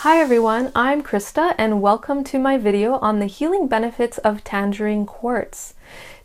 Hi everyone, I'm Krista and welcome to my video on the healing benefits of Tangerine Quartz.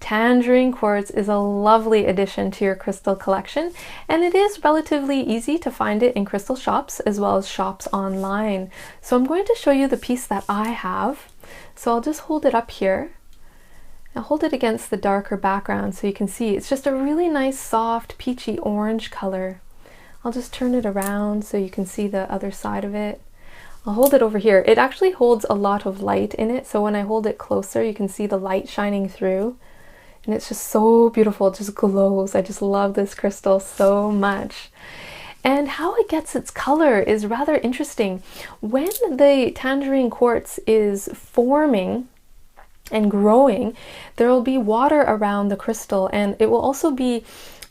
Tangerine Quartz is a lovely addition to your crystal collection, and it is relatively easy to find it in crystal shops as well as shops online. So I'm going to show you the piece that I have. So I'll just hold it up here. I'll hold it against the darker background so you can see. It's just a really nice soft peachy orange color. I'll just turn it around so you can see the other side of it. I'll hold it over here. It actually holds a lot of light in it, so when I hold it closer you can see the light shining through, and it's just so beautiful. It just glows. I just love this crystal so much. And how it gets its color is rather interesting. When the tangerine quartz is forming and growing, there will be water around the crystal, and it will also be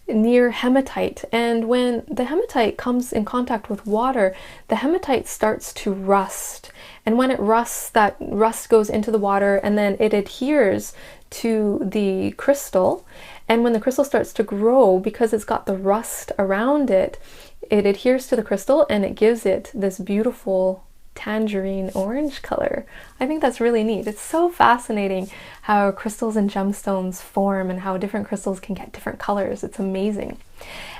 near hematite, and when the hematite comes in contact with water, the hematite starts to rust, and when it rusts, that rust goes into the water and then it adheres to the crystal, and when the crystal starts to grow, because it's got the rust around it, it adheres to the crystal and it gives it this beautiful tangerine orange color. I think that's really neat. It's so fascinating how crystals and gemstones form and how different crystals can get different colors. It's amazing.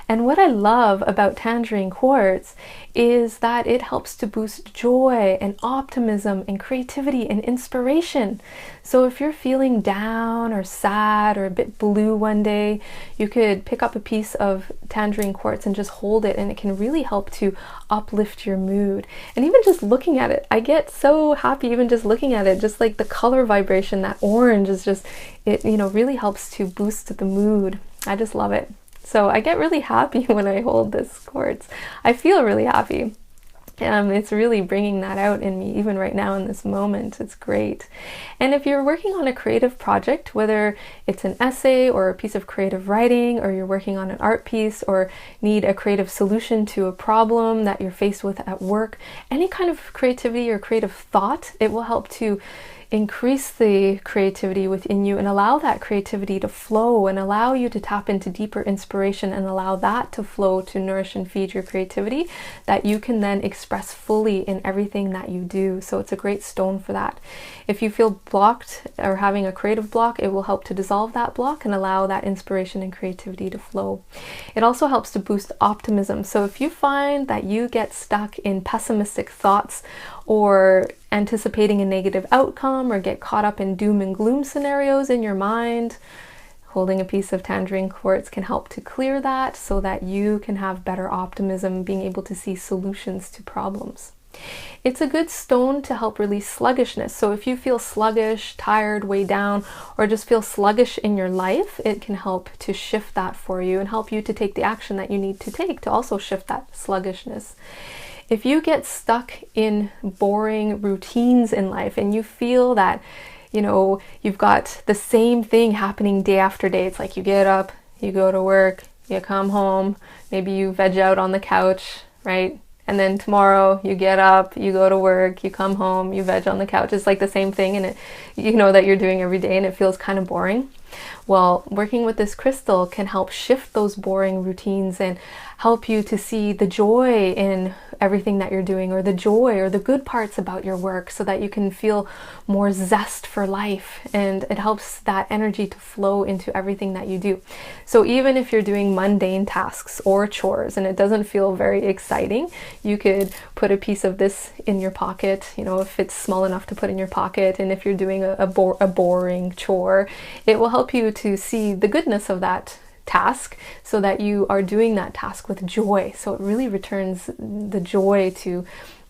And what I love about tangerine quartz is that it helps to boost joy and optimism and creativity and inspiration. So if you're feeling down or sad or a bit blue one day, you could pick up a piece of tangerine quartz and just hold it, and it can really help to uplift your mood. And even just looking at it, I get so happy even just looking at it. Just like the color vibration, that orange is just, it really helps to boost the mood. I just love it. So I get really happy when I hold this quartz. I feel really happy. It's really bringing that out in me even right now in this moment. It's great. And if you're working on a creative project, whether it's an essay or a piece of creative writing, or you're working on an art piece or need a creative solution to a problem that you're faced with at work, any kind of creativity or creative thought, it will help to increase the creativity within you and allow that creativity to flow and allow you to tap into deeper inspiration and allow that to flow to nourish and feed your creativity that you can then express fully in everything that you do. So it's a great stone for that. If you feel blocked or having a creative block, it will help to dissolve that block and allow that inspiration and creativity to flow. It also helps to boost optimism. So if you find that you get stuck in pessimistic thoughts or anticipating a negative outcome or get caught up in doom and gloom scenarios in your mind, holding a piece of tangerine quartz can help to clear that so that you can have better optimism, being able to see solutions to problems. It's a good stone to help release sluggishness. So if you feel sluggish, tired, way down, or just feel sluggish in your life, it can help to shift that for you and help you to take the action that you need to take to also shift that sluggishness. If you get stuck in boring routines in life and you feel that, you've got the same thing happening day after day, it's like you get up, you go to work, you come home, maybe you veg out on the couch, right? And then tomorrow you get up, you go to work, you come home, you veg on the couch. It's like the same thing, and that you're doing every day, and it feels kind of boring. Well, working with this crystal can help shift those boring routines and help you to see the joy in everything that you're doing, or the joy or the good parts about your work, so that you can feel more zest for life, and it helps that energy to flow into everything that you do. So even if you're doing mundane tasks or chores and it doesn't feel very exciting, you could put a piece of this in your pocket, if it's small enough to put in your pocket, and if you're doing a boring chore, it will help you to see the goodness of that task so that you are doing that task with joy. So it really returns the joy to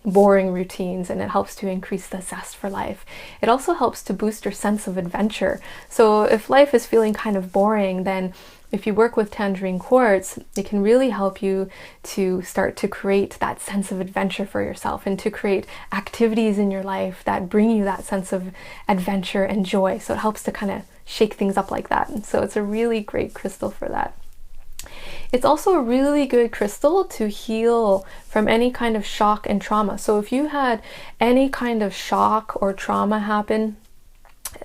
boring routines, and it helps to increase the zest for life. It also helps to boost your sense of adventure. So if life is feeling kind of boring, then if you work with tangerine quartz, it can really help you to start to create that sense of adventure for yourself and to create activities in your life that bring you that sense of adventure and joy. So it helps to kind of shake things up like that. And so it's a really great crystal for that. It's also a really good crystal to heal from any kind of shock and trauma. So if you had any kind of shock or trauma happen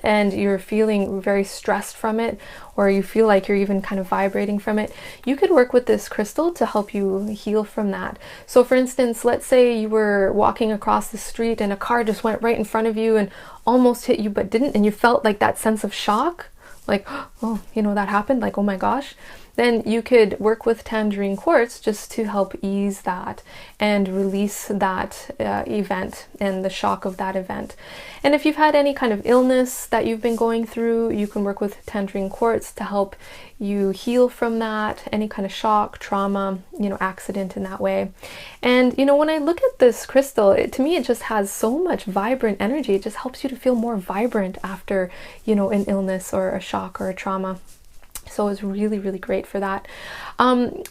and you're feeling very stressed from it, or you feel like you're even kind of vibrating from it, you could work with this crystal to help you heal from that. So for instance, let's say you were walking across the street and a car just went right in front of you and almost hit you but didn't, and you felt like that sense of shock, like, oh, you know, that happened, like, oh my gosh. Then you could work with Tangerine Quartz just to help ease that and release that event and the shock of that event. And if you've had any kind of illness that you've been going through, you can work with Tangerine Quartz to help you heal from that, any kind of shock, trauma, you know, accident in that way. And, you know, when I look at this crystal, to me, it just has so much vibrant energy. It just helps you to feel more vibrant after, you know, an illness or a shock or a trauma. So it's really, really great for that.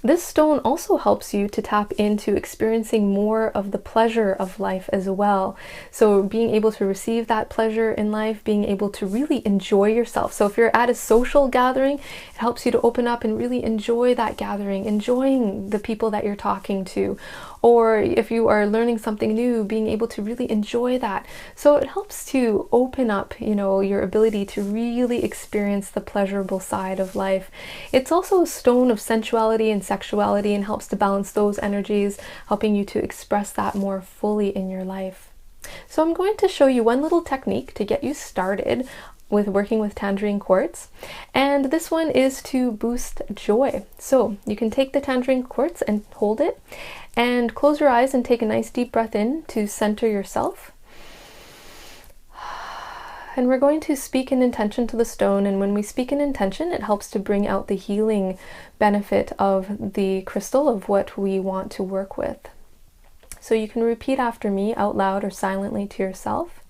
This stone also helps you to tap into experiencing more of the pleasure of life as well. So being able to receive that pleasure in life, being able to really enjoy yourself. So if you're at a social gathering, it helps you to open up and really enjoy that gathering, enjoying the people that you're talking to. Or if you are learning something new, being able to really enjoy that. So it helps to open up, you know, your ability to really experience the pleasurable side of life. It's also a stone of sensuality and sexuality and helps to balance those energies, helping you to express that more fully in your life. So I'm going to show you one little technique to get you started with working with Tangerine Quartz, and this one is to boost joy. So you can take the Tangerine Quartz and hold it and close your eyes and take a nice deep breath in to center yourself. And we're going to speak an intention to the stone, and when we speak an intention, it helps to bring out the healing benefit of the crystal, of what we want to work with. So you can repeat after me out loud or silently to yourself,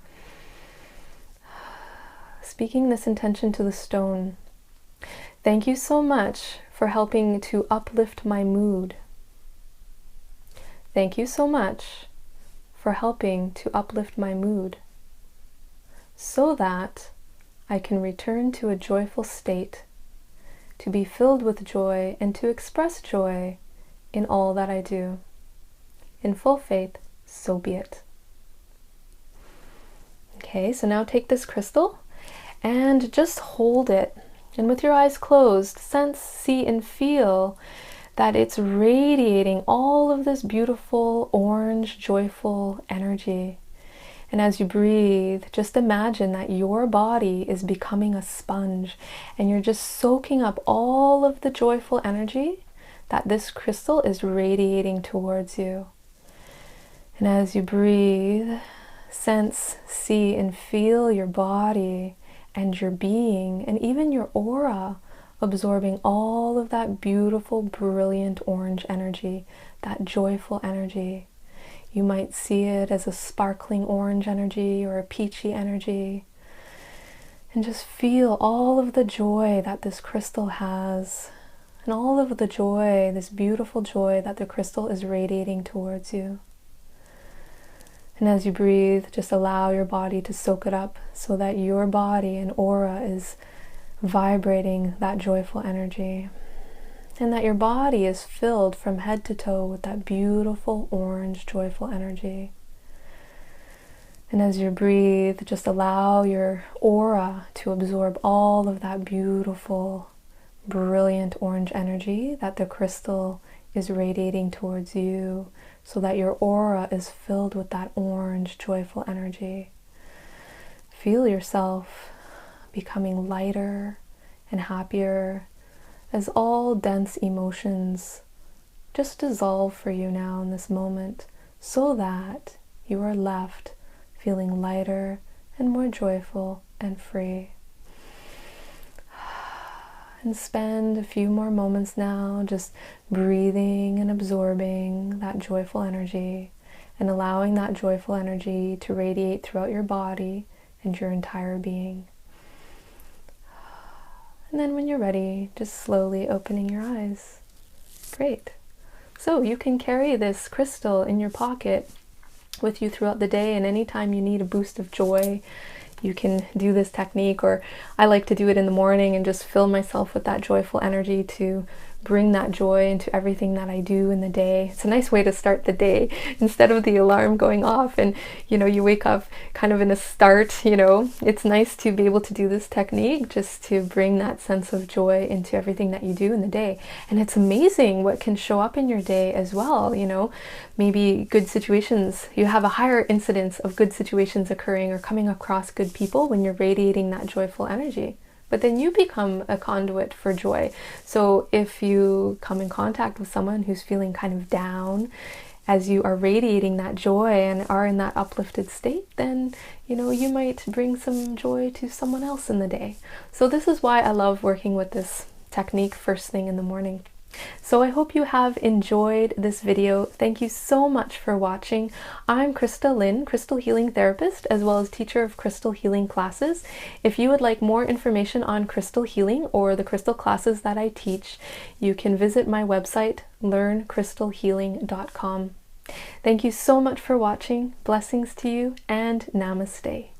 speaking this intention to the stone. Thank you so much for helping to uplift my mood. Thank you so much for helping to uplift my mood, so that I can return to a joyful state, to be filled with joy and to express joy in all that I do. In full faith, so be it. Okay, so now take this crystal and just hold it. And with your eyes closed, sense, see, and feel that it's radiating all of this beautiful orange, joyful energy. And as you breathe, just imagine that your body is becoming a sponge and you're just soaking up all of the joyful energy that this crystal is radiating towards you. And as you breathe, sense, see, and feel your body and your being and even your aura absorbing all of that beautiful, brilliant orange energy, that joyful energy. You might see it as a sparkling orange energy or a peachy energy. And just feel all of the joy that this crystal has, and all of the joy, this beautiful joy that the crystal is radiating towards you. And as you breathe, just allow your body to soak it up so that your body and aura is vibrating that joyful energy. And that your body is filled from head to toe with that beautiful orange joyful energy. And as you breathe, just allow your aura to absorb all of that beautiful, brilliant orange energy that the crystal is radiating towards you, so that your aura is filled with that orange joyful energy. Feel yourself becoming lighter and happier as all dense emotions just dissolve for you now in this moment, so that you are left feeling lighter and more joyful and free. And spend a few more moments now just breathing and absorbing that joyful energy and allowing that joyful energy to radiate throughout your body and your entire being. And then when you're ready, just slowly opening your eyes. Great. So you can carry this crystal in your pocket with you throughout the day, and anytime you need a boost of joy, you can do this technique, or I like to do it in the morning and just fill myself with that joyful energy to bring that joy into everything that I do in the day. It's a nice way to start the day instead of the alarm going off and, you know, you wake up kind of in a start, you know. It's nice to be able to do this technique just to bring that sense of joy into everything that you do in the day. And it's amazing what can show up in your day as well, you know. Maybe good situations, you have a higher incidence of good situations occurring or coming across good people when you're radiating that joyful energy. But then you become a conduit for joy. So if you come in contact with someone who's feeling kind of down, as you are radiating that joy and are in that uplifted state, then, you know, you might bring some joy to someone else in the day. So this is why I love working with this technique first thing in the morning. So I hope you have enjoyed this video. Thank you so much for watching. I'm Christa Lynn, Crystal Healing Therapist, as well as teacher of crystal healing classes. If you would like more information on crystal healing or the crystal classes that I teach, you can visit my website, learncrystalhealing.com. Thank you so much for watching. Blessings to you and namaste.